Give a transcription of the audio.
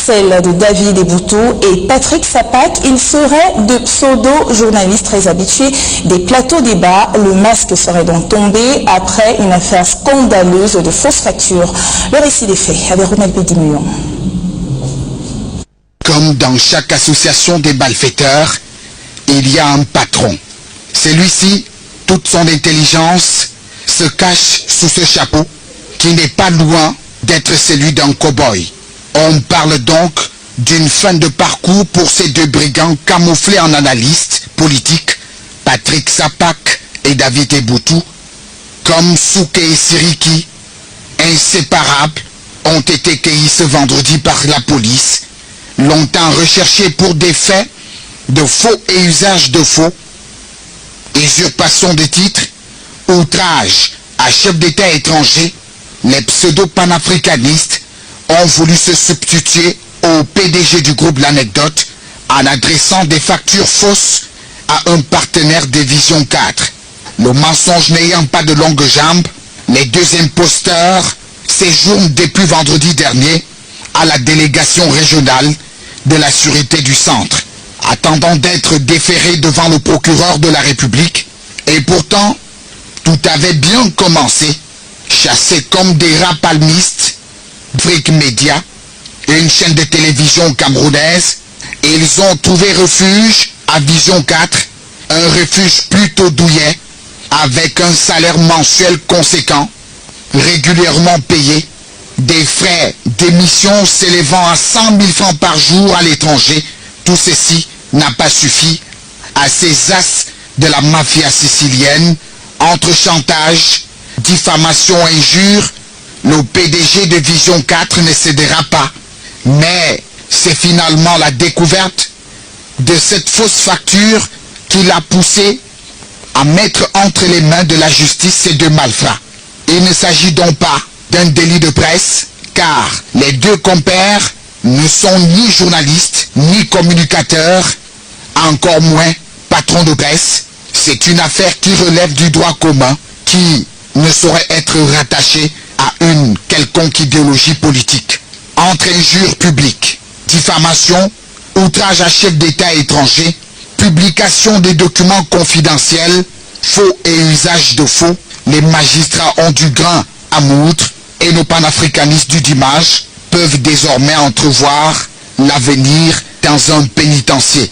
celle de David Eboutou et Patrick Sapak. Ils seraient de pseudo-journalistes très habitués des plateaux débats. Le masque serait donc tombé après une affaire scandaleuse de fausses factures. Le récit des faits avec Ronald Pédimillon. Comme dans chaque association des malfaiteurs, il y a un patron. Celui-ci, toute son intelligence, se cache sous ce chapeau qui n'est pas loin d'être celui d'un cow-boy. On parle donc d'une fin de parcours pour ces deux brigands camouflés en analystes politiques, Patrick Sapak et David Eboutou, comme Souké et Siriki, inséparables, ont été cueillis ce vendredi par la police, longtemps recherchés pour des faits de faux et usage de faux, usurpation de titres, outrage à chef d'État étranger. Les pseudo-panafricanistes ont voulu se substituer au PDG du groupe L'Anecdote en adressant des factures fausses à un partenaire de Vision 4. Le mensonge n'ayant pas de longues jambes, les deux imposteurs séjournent depuis vendredi dernier à la délégation régionale de la sûreté du centre, attendant d'être déférés devant le procureur de la République. Et pourtant, tout avait bien commencé. Chassés comme des rats palmistes, Brick Media, une chaîne de télévision camerounaise, ils ont trouvé refuge à Vision 4, un refuge plutôt douillet, avec un salaire mensuel conséquent, régulièrement payé, des frais d'émission s'élevant à 100 000 francs par jour à l'étranger. Tout ceci n'a pas suffi à ces as de la mafia sicilienne. Entre chantage, diffamation, injure, le PDG de Vision 4 ne cédera pas. Mais c'est finalement la découverte de cette fausse facture qui l'a poussé à mettre entre les mains de la justice ces deux malfrats. Il ne s'agit donc pas d'un délit de presse, car les deux compères ne sont ni journalistes, ni communicateurs, encore moins patrons de presse. C'est une affaire qui relève du droit commun, qui ne saurait être rattachée à une quelconque idéologie politique. Entre injures publiques, diffamation, outrage à chef d'État étranger, publication des documents confidentiels, faux et usage de faux, les magistrats ont du grain à moudre et nos panafricanistes du dimanche peuvent désormais entrevoir l'avenir dans un pénitencier.